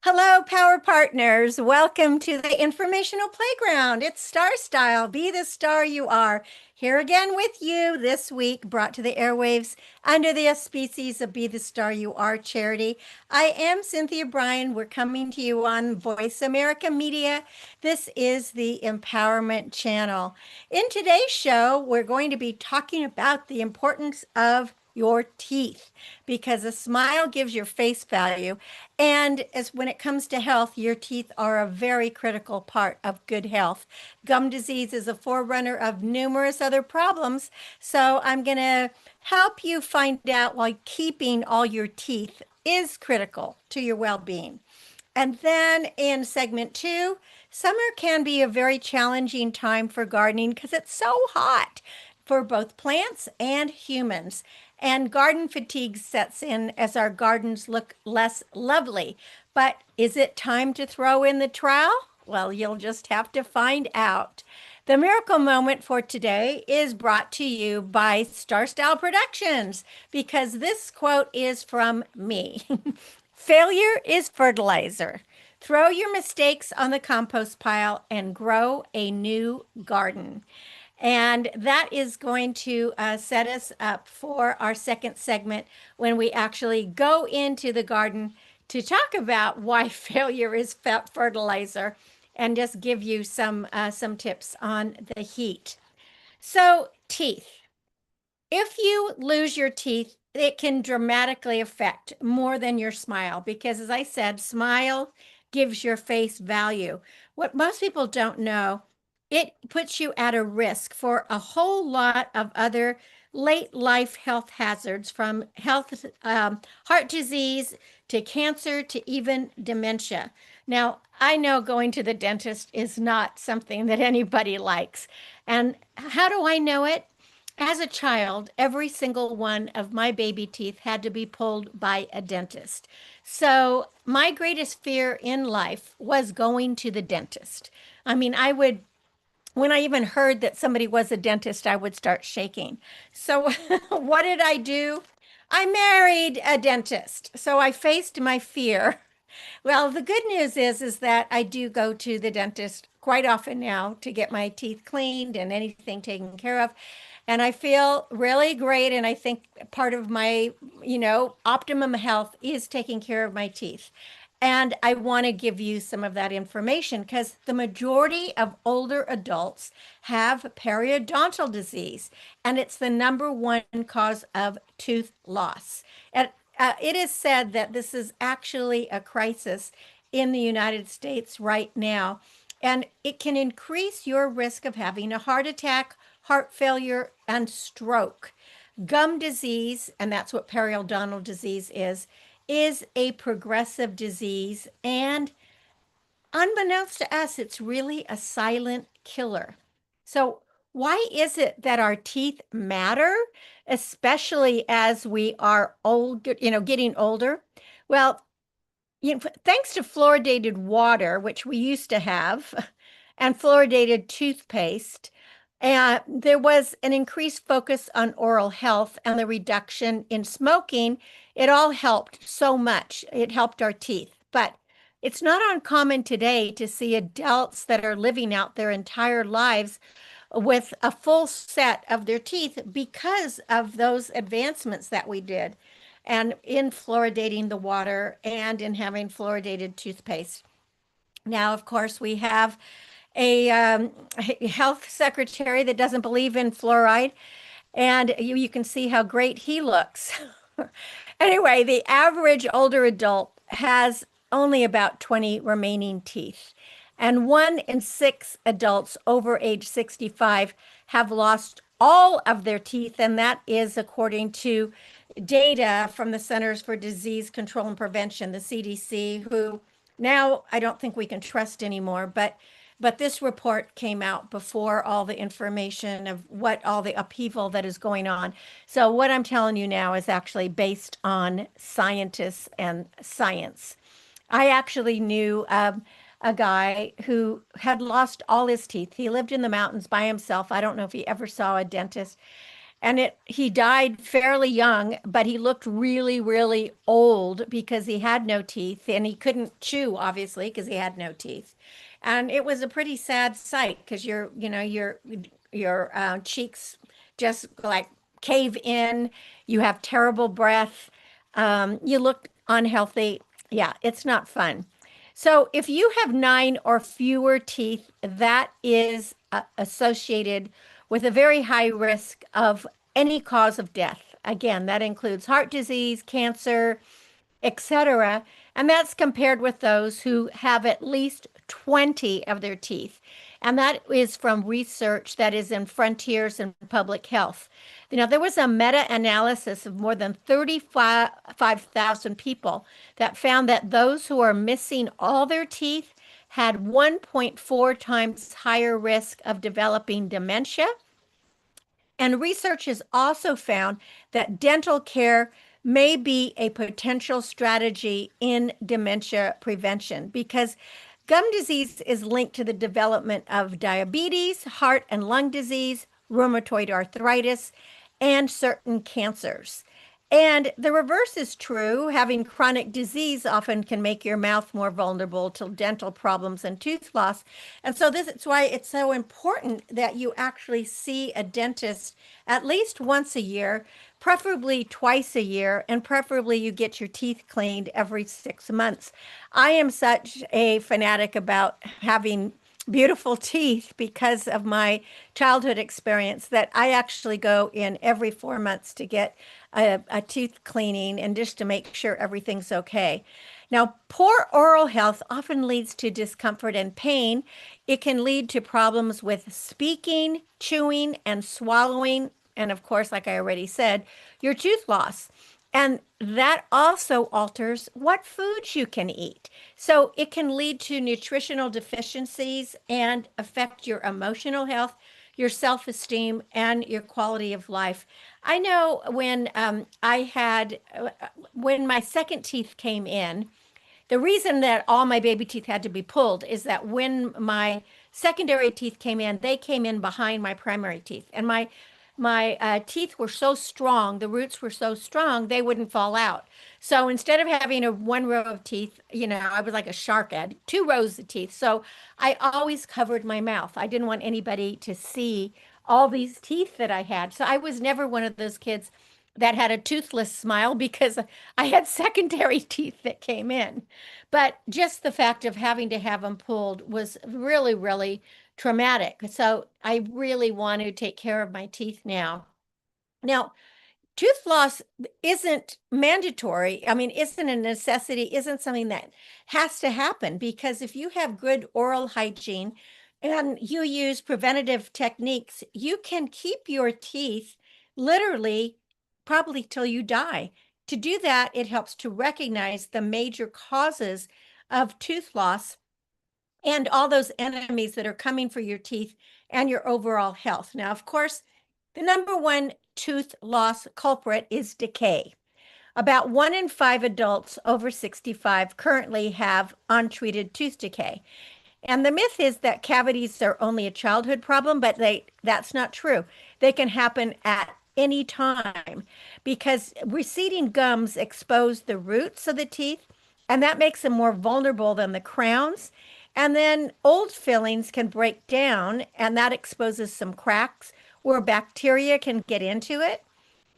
Hello, Power Partners. Welcome to the informational playground. It's Star Style. Be the star you are. Here again with you this week, brought to the airwaves under the auspices of Be the Star You Are charity. I am Cynthia Brian. We're coming to you on Voice America Media. This is the Empowerment Channel. In today's show, we're going to be talking about the importance of your teeth because a smile gives your face value. And as when it comes to health, your teeth are a very critical part of good health. Gum disease is a forerunner of numerous other problems. So I'm going to help you find out why keeping all your teeth is critical to your well-being. And then in segment two, summer can be a very challenging time for gardening because it's so hot for both plants and humans. And garden fatigue sets in as our gardens look less lovely. But is it time to throw in the trowel? Well, you'll just have to find out. The miracle moment for today is brought to you by Starstyle Productions because this quote is from me. Failure is fertilizer. Throw your mistakes on the compost pile and grow a new garden. And that is going to set us up for our second segment when we actually go into the garden to talk about why failure is fertilizer and just give you some tips on the heat. So, teeth. If you lose your teeth, it can dramatically affect more than your smile because, as I said, smile gives your face value. What most people don't know, it puts you at a risk for a whole lot of other late life health hazards from heart disease to cancer to even dementia. Now, I know going to the dentist is not something that anybody likes. And how do I know it? As a child, every single one of my baby teeth had to be pulled by a dentist. So, my greatest fear in life was going to the dentist. I mean, when I even heard that somebody was a dentist, I would start shaking. So, what did I do? I married a dentist. So, I faced my fear. Well, the good news is that I do go to the dentist quite often now to get my teeth cleaned and anything taken care of. And I feel really great. And I think part of my, optimum health is taking care of my teeth. And I want to give you some of that information because the majority of older adults have periodontal disease, and it's the number one cause of tooth loss. And it is said that this is actually a crisis in the United States right now, and it can increase your risk of having a heart attack, heart failure, and stroke. Gum disease, and that's what periodontal disease is a progressive disease. And unbeknownst to us, it's really a silent killer. So, why is it that our teeth matter, especially as we are older, getting older? Well, thanks to fluoridated water, which we used to have, and fluoridated toothpaste, there was an increased focus on oral health and the reduction in smoking. It all helped so much. It helped our teeth. But it's not uncommon today to see adults that are living out their entire lives with a full set of their teeth because of those advancements that we did and in fluoridating the water and in having fluoridated toothpaste. Now, of course, we have a health secretary that doesn't believe in fluoride, and you can see how great he looks. Anyway, the average older adult has only about 20 remaining teeth, and 1 in 6 adults over age 65 have lost all of their teeth, and that is according to data from the Centers for Disease Control and Prevention, the CDC, who now I don't think we can trust anymore, but this report came out before all the information of what all the upheaval that is going on. So what I'm telling you now is actually based on scientists and science. I actually knew a guy who had lost all his teeth. He lived in the mountains by himself. I don't know if he ever saw a dentist. and he died fairly young, but he looked really, really old because he had no teeth and he couldn't chew, obviously, because he had no teeth. And it was a pretty sad sight because your cheeks just like cave in. You have terrible breath. You look unhealthy. Yeah, it's not fun. So if you have nine or fewer teeth, that is associated with a very high risk of any cause of death. Again, that includes heart disease, cancer, etc. And that's compared with those who have at least 20 of their teeth. And that is from research that is in Frontiers in Public Health. There was a meta-analysis of more than 35,000 people that found that those who are missing all their teeth had 1.4 times higher risk of developing dementia, and research has also found that dental care may be a potential strategy in dementia prevention because gum disease is linked to the development of diabetes, heart and lung disease, rheumatoid arthritis, and certain cancers. And the reverse is true. Having chronic disease often can make your mouth more vulnerable to dental problems and tooth loss. And so this is why it's so important that you actually see a dentist at least once a year, preferably twice a year, and preferably you get your teeth cleaned every 6 months. I am such a fanatic about having beautiful teeth because of my childhood experience that I actually go in every 4 months to get a tooth cleaning and just to make sure everything's okay. Now, poor oral health often leads to discomfort and pain. It can lead to problems with speaking, chewing, and swallowing. And of course, like I already said, your tooth loss. And that also alters what foods you can eat. So it can lead to nutritional deficiencies and affect your emotional health, your self-esteem, and your quality of life. I know when my second teeth came in, the reason that all my baby teeth had to be pulled is that when my secondary teeth came in, they came in behind my primary teeth. And my teeth were so strong, the roots were so strong, they wouldn't fall out. So instead of having a one row of teeth, I was like a shark. I had 2 rows of teeth. So I always covered my mouth. I didn't want anybody to see all these teeth that I had. So I was never one of those kids that had a toothless smile because I had secondary teeth that came in. But just the fact of having to have them pulled was really, really traumatic. So I really want to take care of my teeth now. Now, tooth loss isn't mandatory. I mean, isn't a necessity, isn't something that has to happen because if you have good oral hygiene and you use preventative techniques, you can keep your teeth literally probably till you die. To do that, it helps to recognize the major causes of tooth loss and all those enemies that are coming for your teeth and your overall health. Now, of course, the number one tooth loss culprit is decay. About 1 in 5 adults over 65 currently have untreated tooth decay. And the myth is that cavities are only a childhood problem, but that's not true. They can happen at any time because receding gums expose the roots of the teeth, and that makes them more vulnerable than the crowns. And then old fillings can break down, and that exposes some cracks where bacteria can get into it.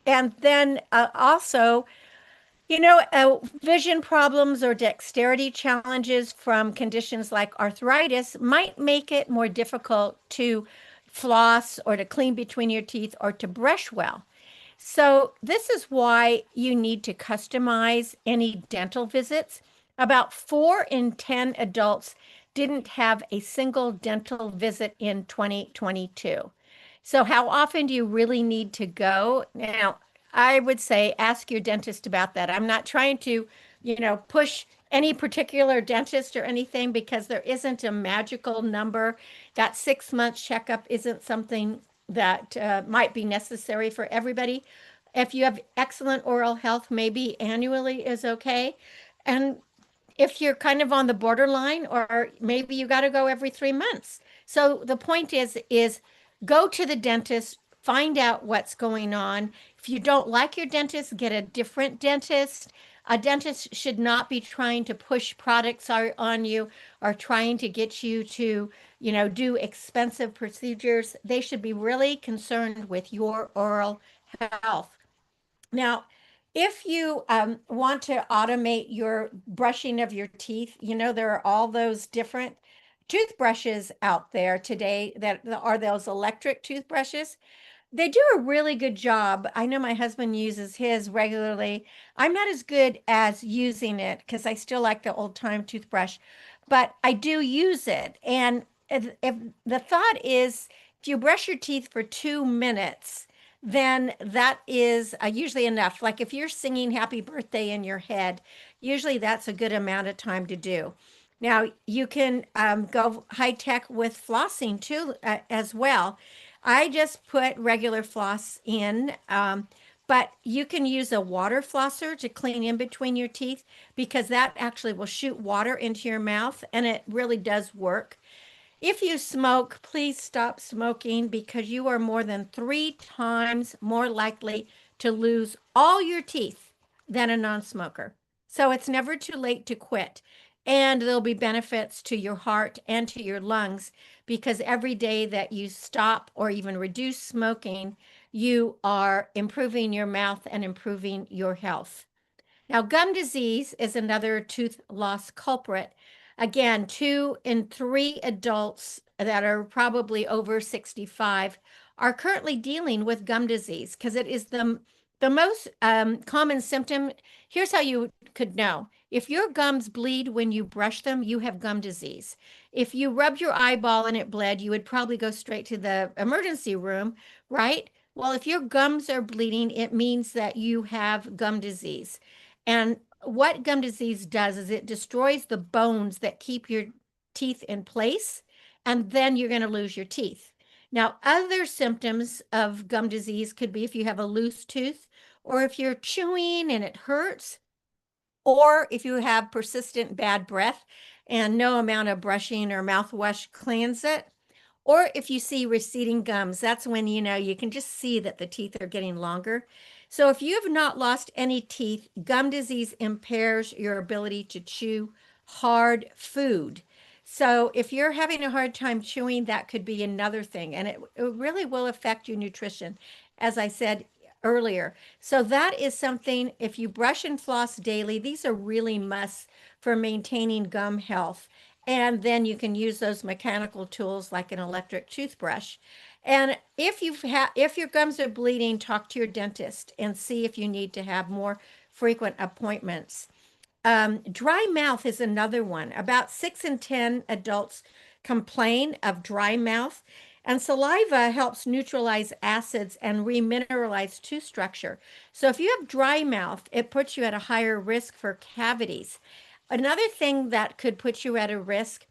And then also, vision problems or dexterity challenges from conditions like arthritis might make it more difficult to floss or to clean between your teeth or to brush well. So, this is why you need to customize any dental visits. About 4 in 10 adults didn't have a single dental visit in 2022. So, how often do you really need to go? Now, I would say ask your dentist about that. I'm not trying to, push any particular dentist or anything because there isn't a magical number. That 6 month checkup isn't something that might be necessary for everybody. If you have excellent oral health, maybe annually is okay. And if you're kind of on the borderline, or maybe you got to go every 3 months. So the point is go to the dentist find out what's going on. If you don't like your dentist, get a different dentist. A dentist should not be trying to push products on you or trying to get you to, do expensive procedures. They should be really concerned with your oral health. Now, if you want to automate your brushing of your teeth, there are all those different toothbrushes out there today that are those electric toothbrushes. They do a really good job. I know my husband uses his regularly. I'm not as good as using it because I still like the old time toothbrush, but I do use it. And if the thought is if you brush your teeth for 2 minutes, then that is usually enough. Like if you're singing happy birthday in your head, usually that's a good amount of time to do. Now, you can go high tech with flossing too, as well. I just put regular floss in, but you can use a water flosser to clean in between your teeth because that actually will shoot water into your mouth and it really does work. If you smoke, please stop smoking because you are more than 3 times more likely to lose all your teeth than a non-smoker. So it's never too late to quit. And there'll be benefits to your heart and to your lungs because every day that you stop or even reduce smoking, you are improving your mouth and improving your health. Now, gum disease is another tooth loss culprit. Again, 2 in 3 adults that are probably over 65 are currently dealing with gum disease because it is the most common symptom. Here's how you could know. If your gums bleed when you brush them, you have gum disease. If you rubbed your eyeball and it bled, you would probably go straight to the emergency room, right? Well, if your gums are bleeding, it means that you have gum disease. And what gum disease does is it destroys the bones that keep your teeth in place, and then you're going to lose your teeth. Now, other symptoms of gum disease could be if you have a loose tooth, or if you're chewing and it hurts, or if you have persistent bad breath and no amount of brushing or mouthwash cleans it. Or if you see receding gums, that's when you can just see that the teeth are getting longer. So if you have not lost any teeth, gum disease impairs your ability to chew hard food. So if you're having a hard time chewing, that could be another thing. And it really will affect your nutrition, as I said earlier. So that is something, if you brush and floss daily, these are really musts for maintaining gum health. And then you can use those mechanical tools like an electric toothbrush. And if your gums are bleeding, talk to your dentist and see if you need to have more frequent appointments. Dry mouth is another one. About 6 in 10 adults complain of dry mouth, and saliva helps neutralize acids and remineralize tooth structure. So if you have dry mouth, it puts you at a higher risk for cavities. Another thing that could put you at a risk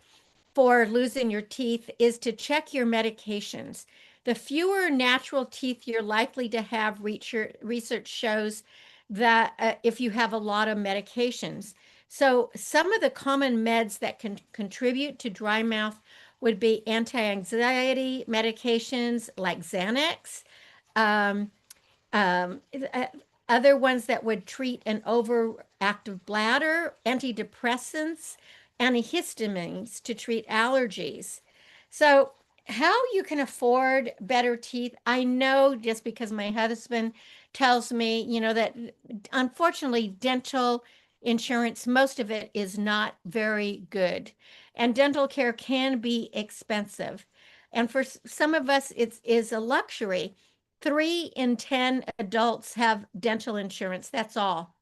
for losing your teeth is to check your medications. The fewer natural teeth you're likely to have, research shows that if you have a lot of medications. So some of the common meds that can contribute to dry mouth would be anti-anxiety medications like Xanax, um, um, uh, other ones that would treat an overactive bladder, antidepressants, antihistamines to treat allergies. So, how you can afford better teeth, I know just because my husband tells me, that unfortunately, dental insurance, most of it is not very good. And dental care can be expensive. And for some of us, it is a luxury. 3 in 10 adults have dental insurance. That's all.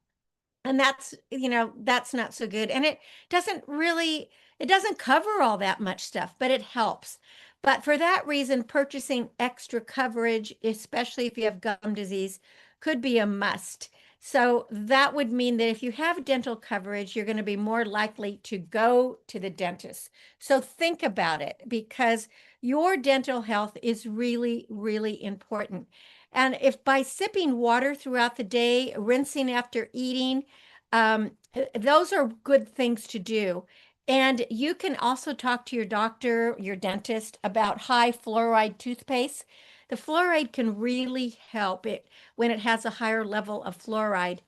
And that's not so good. And it doesn't cover all that much stuff, but it helps. But for that reason, purchasing extra coverage, especially if you have gum disease, could be a must. So that would mean that if you have dental coverage, you're going to be more likely to go to the dentist. So think about it because your dental health is really, really important. And if by sipping water throughout the day, rinsing after eating, those are good things to do. And you can also talk to your doctor, your dentist about high fluoride toothpaste. The fluoride can really help it when it has a higher level of fluoride.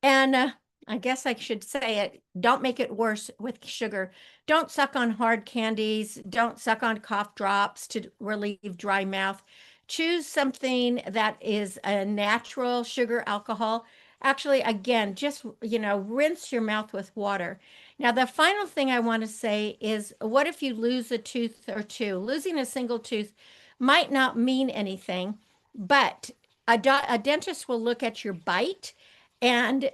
And I guess I should say it, don't make it worse with sugar. Don't suck on hard candies. Don't suck on cough drops to relieve dry mouth. Choose something that is a natural sugar alcohol. Actually, again, just, rinse your mouth with water. Now, the final thing I want to say is what if you lose a tooth or two? Losing a single tooth might not mean anything, but a dentist will look at your bite and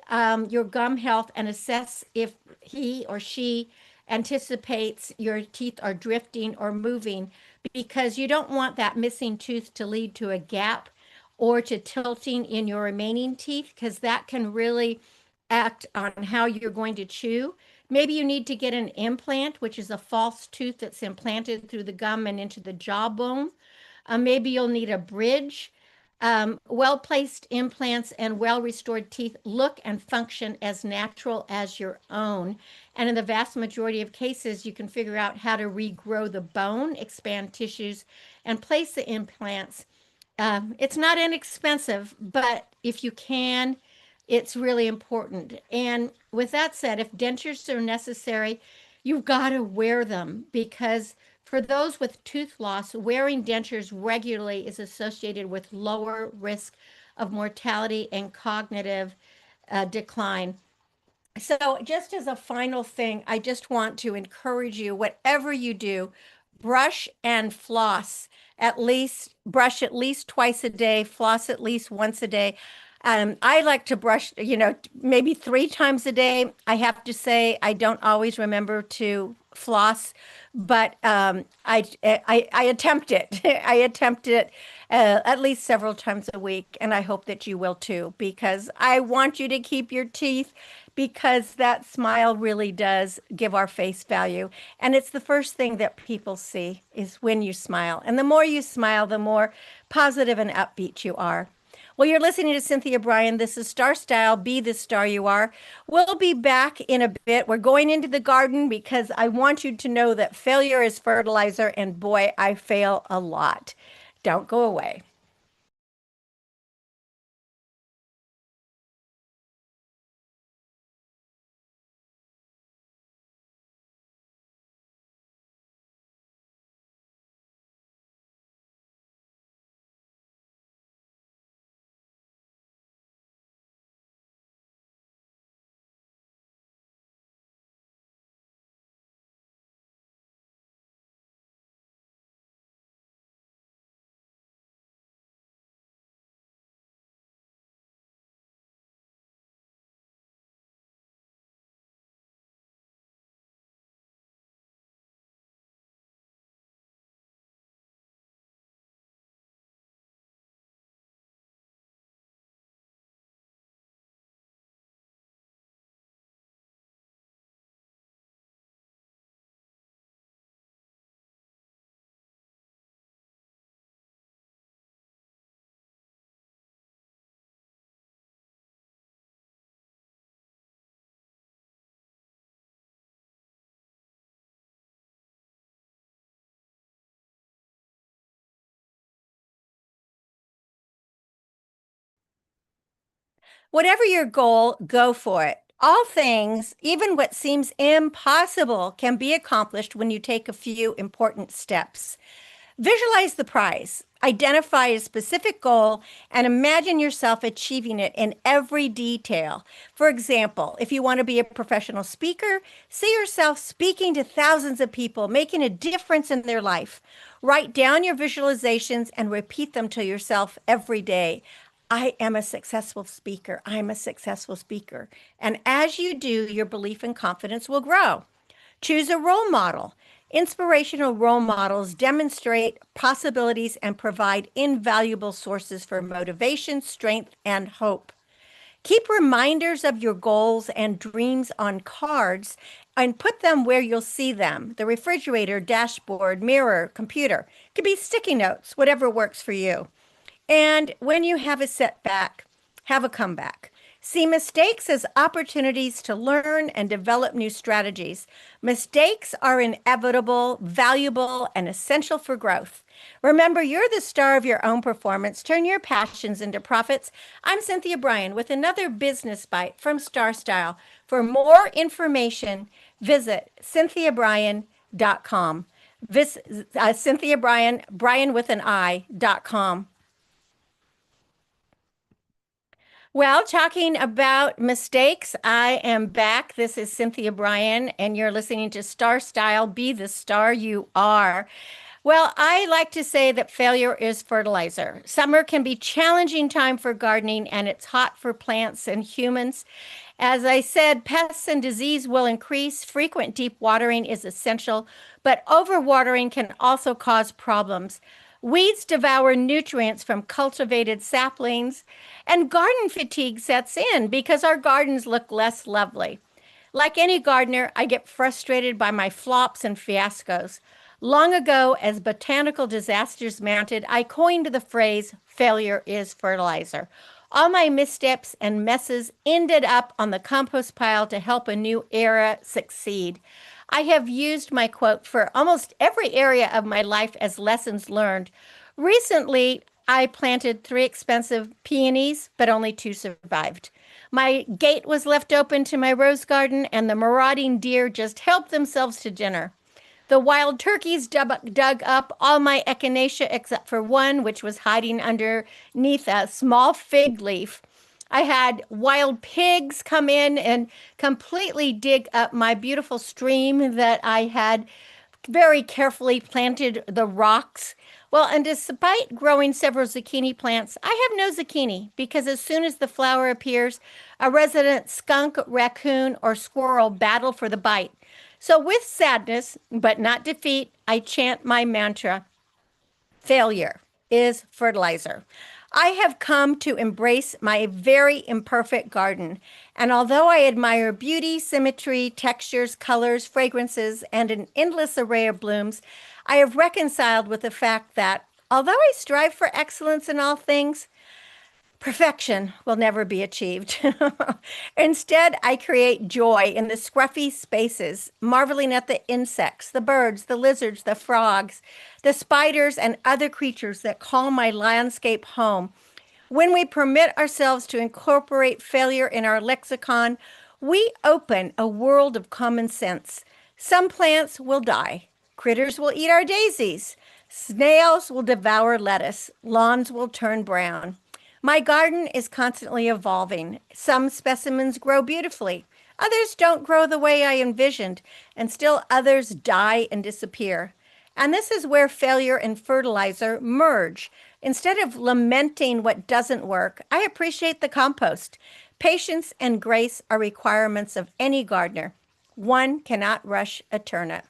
your gum health and assess if he or she anticipates your teeth are drifting or moving because you don't want that missing tooth to lead to a gap or to tilting in your remaining teeth because that can really act on how you're going to chew. Maybe you need to get an implant, which is a false tooth that's implanted through the gum and into the jawbone. Maybe you'll need a bridge. Well-placed implants and well-restored teeth look and function as natural as your own. And in the vast majority of cases, you can figure out how to regrow the bone, expand tissues, and place the implants. It's not inexpensive, but if you can, it's really important. And with that said, if dentures are necessary, you've got to wear them because for those with tooth loss, wearing dentures regularly is associated with lower risk of mortality and cognitive decline. So, just as a final thing, I just want to encourage you, whatever you do, brush and floss brush at least twice a day, floss at least once a day. I like to brush, maybe 3 times a day. I have to say, I don't always remember to floss, but I attempt it. I attempt it at least several times a week, and I hope that you will too, because I want you to keep your teeth because that smile really does give our face value. And it's the first thing that people see is when you smile. And the more you smile, the more positive and upbeat you are. Well, you're listening to Cynthia Brian. This is Star Style. Be the star you are. We'll be back in a bit. We're going into the garden because I want you to know that failure is fertilizer. And boy, I fail a lot. Don't go away. Whatever your goal, go for it. All things, even what seems impossible, can be accomplished when you take a few important steps. Visualize the prize, identify a specific goal, and imagine yourself achieving it in every detail. For example, if you want to be a professional speaker, see yourself speaking to thousands of people, making a difference in their life. Write down your visualizations and repeat them to yourself every day. I am a successful speaker. I'm a successful speaker. And as you do, your belief and confidence will grow. Choose a role model. Inspirational role models demonstrate possibilities and provide invaluable sources for motivation, strength, and hope. Keep reminders of your goals and dreams on cards and put them where you'll see them. The refrigerator, dashboard, mirror, computer. It could be sticky notes, whatever works for you. And when you have a setback, have a comeback. See mistakes as opportunities to learn and develop new strategies. Mistakes are inevitable, valuable, and essential for growth. Remember, you're the star of your own performance. Turn your passions into profits. I'm Cynthia Brian with another business bite from Star Style. For more information, visit cynthiabrian.com. Visit Cynthia Brian, Brian with an I.com. Well, talking about mistakes, I am back. This is Cynthia Brian, and you're listening to Star Style. Be the star you are. Well, I like to say that failure is fertilizer. Summer can be challenging time for gardening, and it's hot for plants and humans. As I said, pests and disease will increase. Frequent deep watering is essential, but overwatering can also cause problems. Weeds devour nutrients from cultivated saplings, and garden fatigue sets in because our gardens look less lovely. Like any gardener, I get frustrated by my flops and fiascos. Long ago, as botanical disasters mounted, I coined the phrase failure is fertilizer. All my missteps and messes ended up on the compost pile to help a new era succeed. I have used my quote for almost every area of my life as lessons learned. Recently, I planted 3 expensive peonies, but only 2 survived. My gate was left open to my rose garden, and the marauding deer just helped themselves to dinner. The wild turkeys dug up all my echinacea except for one, which was hiding underneath a small fig leaf. I had wild pigs come in and completely dig up my beautiful stream that I had very carefully planted the rocks. Well, and despite growing several zucchini plants, I have no zucchini because as soon as the flower appears, a resident skunk, raccoon, or squirrel battle for the bite. So, with sadness, but not defeat, I chant my mantra: failure is fertilizer. I have come to embrace my very imperfect garden. And although I admire beauty, symmetry, textures, colors, fragrances, and an endless array of blooms, I have reconciled with the fact that although I strive for excellence in all things, perfection will never be achieved. Instead, I create joy in the scruffy spaces, marveling at the insects, the birds, the lizards, the frogs, the spiders, and other creatures that call my landscape home. When we permit ourselves to incorporate failure in our lexicon, we open a world of common sense. Some plants will die. Critters will eat our daisies. Snails will devour lettuce. Lawns will turn brown. My garden is constantly evolving. Some specimens grow beautifully. Others don't grow the way I envisioned, and still others die and disappear. And this is where failure and fertilizer merge. Instead of lamenting what doesn't work, I appreciate the compost. Patience and grace are requirements of any gardener. One cannot rush a turnip.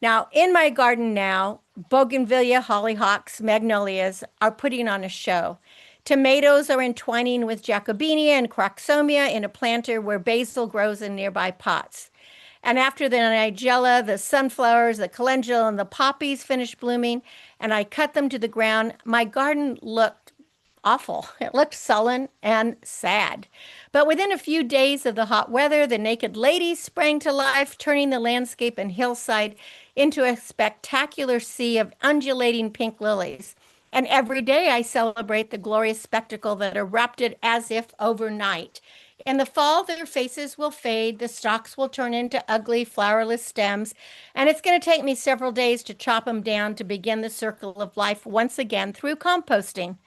Now, in my garden now, bougainvillea, hollyhocks, magnolias are putting on a show. Tomatoes are entwining with jacobinia and crocosomia in a planter where basil grows in nearby pots. And after the nigella, the sunflowers, the calendula, and the poppies finished blooming, and I cut them to the ground, my garden looked awful. It looked sullen and sad. But within a few days of the hot weather, the naked ladies sprang to life, turning the landscape and hillside into a spectacular sea of undulating pink lilies. And every day I celebrate the glorious spectacle that erupted as if overnight. In the fall, their faces will fade, the stalks will turn into ugly, flowerless stems, and it's going to take me several days to chop them down to begin the circle of life once again through composting.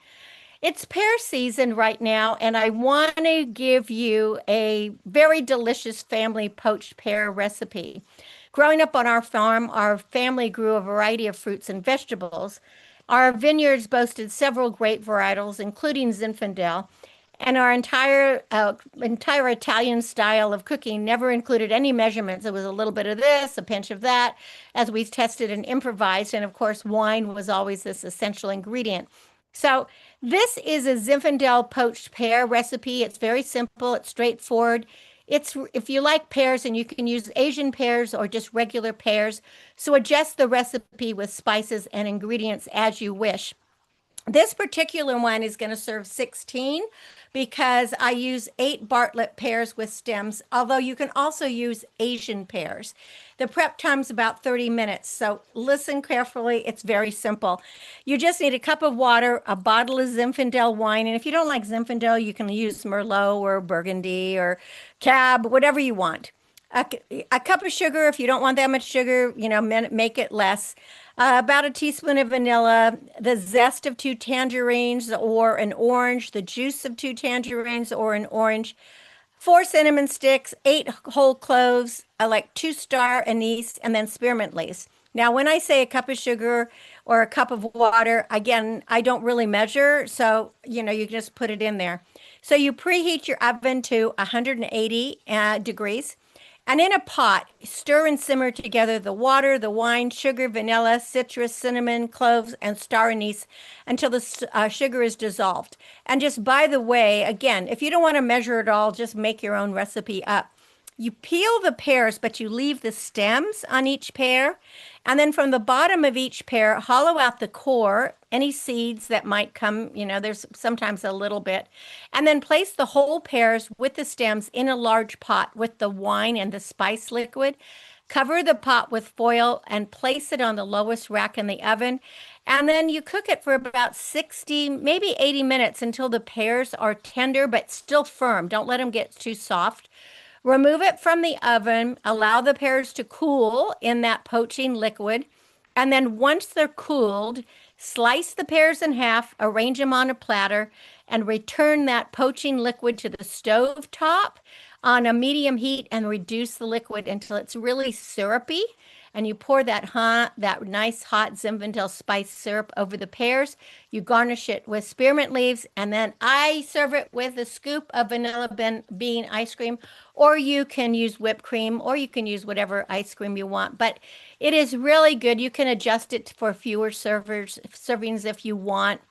It's pear season right now, and I want to give you a very delicious family poached pear recipe. Growing up on our farm, our family grew a variety of fruits and vegetables. Our vineyards boasted several great varietals, including Zinfandel, and our entire Italian style of cooking never included any measurements. It was a little bit of this, a pinch of that, as we tested and improvised. And of course, wine was always this essential ingredient. So this is a Zinfandel poached pear recipe. It's very simple. It's straightforward. It's if you like pears, and you can use Asian pears or just regular pears. So adjust the recipe with spices and ingredients as you wish. This particular one is going to serve 16 because I use 8 Bartlett pears with stems, although you can also use Asian pears. The prep time's about 30 minutes, so listen carefully. It's very simple. You just need a cup of water, a bottle of Zinfandel wine, and if you don't like Zinfandel, you can use Merlot or Burgundy or Cab, whatever you want. A cup of sugar, if you don't want that much sugar, make it less. About a teaspoon of vanilla, the zest of 2 tangerines or an orange, the juice of 2 tangerines or an orange, 4 cinnamon sticks, 8 whole cloves, I like 2 star anise, and then spearmint leaves. Now, when I say a cup of sugar or a cup of water, again, I don't really measure, so you can just put it in there. So you preheat your oven to 180 degrees. And in a pot, stir and simmer together the water, the wine, sugar, vanilla, citrus, cinnamon, cloves, and star anise until the sugar is dissolved. And just by the way, again, if you don't want to measure it all, just make your own recipe up. You peel the pears, but you leave the stems on each pear. And then from the bottom of each pear, hollow out the core, any seeds that might come, there's sometimes a little bit. And then place the whole pears with the stems in a large pot with the wine and the spice liquid. Cover the pot with foil and place it on the lowest rack in the oven. And then you cook it for about 60, maybe 80 minutes until the pears are tender but still firm. Don't let them get too soft. Remove it from the oven, allow the pears to cool in that poaching liquid, and then once they're cooled, slice the pears in half, arrange them on a platter, and return that poaching liquid to the stove top on a medium heat and reduce the liquid until it's really syrupy. And you pour that nice hot Zinfandel spice syrup over the pears. You garnish it with spearmint leaves, and then I serve it with a scoop of vanilla bean ice cream, or you can use whipped cream, or you can use whatever ice cream you want. But it is really good. You can adjust it for fewer servings if you want.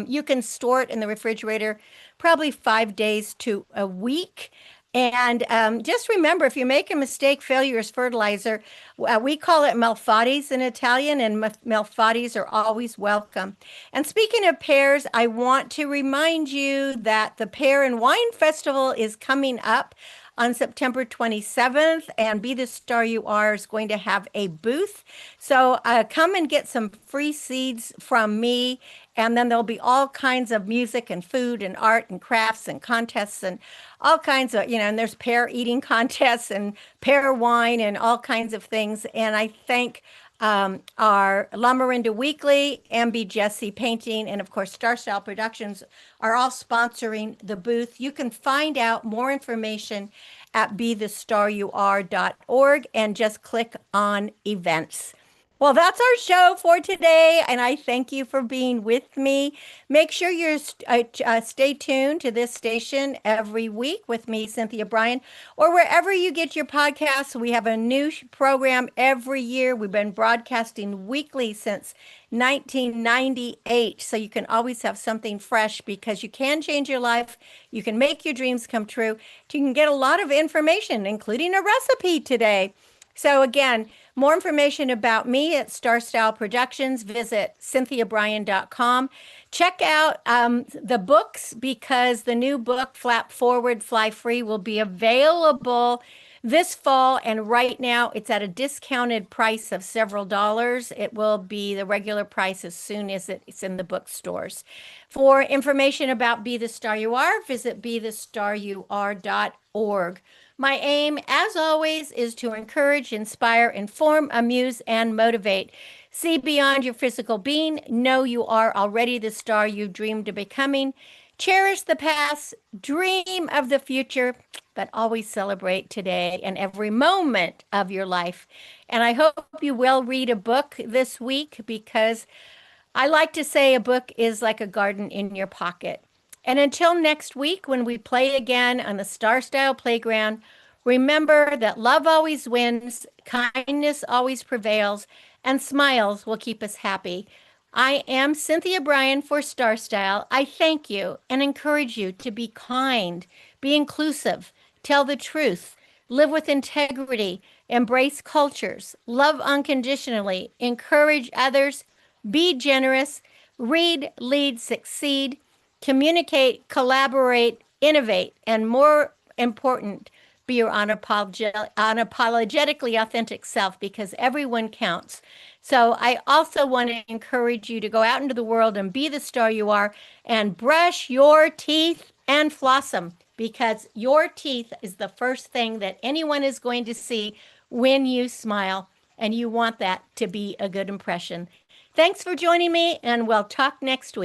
You can store it in the refrigerator probably 5 days to a week. And just remember, if you make a mistake, failure is fertilizer. We call it malfades in Italian, and malfades are always welcome. And speaking of pears, I want to remind you that the Pear and Wine Festival is coming up on September 27th, and Be the Star You Are is going to have a booth. So come and get some free seeds from me, and then there'll be all kinds of music and food and art and crafts and contests and all kinds of, and there's pear eating contests and pear wine and all kinds of things. And I thank our La Marinda Weekly, MB Jesse Painting, and of course Star Style Productions are all sponsoring the booth. You can find out more information at bethestaryouare.org and just click on events. Well, that's our show for today, and I thank you for being with me. Make sure you stay tuned to this station every week with me, Cynthia Brian, or wherever you get your podcasts. We have a new program every year. We've been broadcasting weekly since 1998, so you can always have something fresh because you can change your life. You can make your dreams come true. You can get a lot of information, including a recipe today. So again, more information about me at Starstyle Productions, visit cynthiabrian.com. Check out the books because the new book, Flap Forward, Fly Free, will be available this fall. And right now it's at a discounted price of several dollars. It will be the regular price as soon as it's in the bookstores. For information about Be the Star You Are, visit bethestaryouare.org. My aim, as always, is to encourage, inspire, inform, amuse, and motivate. See beyond your physical being. Know you are already the star you dreamed of becoming. Cherish the past, dream of the future, but always celebrate today and every moment of your life. And I hope you will read a book this week because I like to say a book is like a garden in your pocket. And until next week, when we play again on the Star Style Playground, remember that love always wins, kindness always prevails, and smiles will keep us happy. I am Cynthia Brian for Star Style. I thank you and encourage you to be kind, be inclusive, tell the truth, live with integrity, embrace cultures, love unconditionally, encourage others, be generous, read, lead, succeed. communicate, collaborate, innovate, and more important, be your unapologetically authentic self because everyone counts. So I also want to encourage you to go out into the world and be the star you are and brush your teeth and floss them because your teeth is the first thing that anyone is going to see when you smile, and you want that to be a good impression. Thanks for joining me, and we'll talk next week.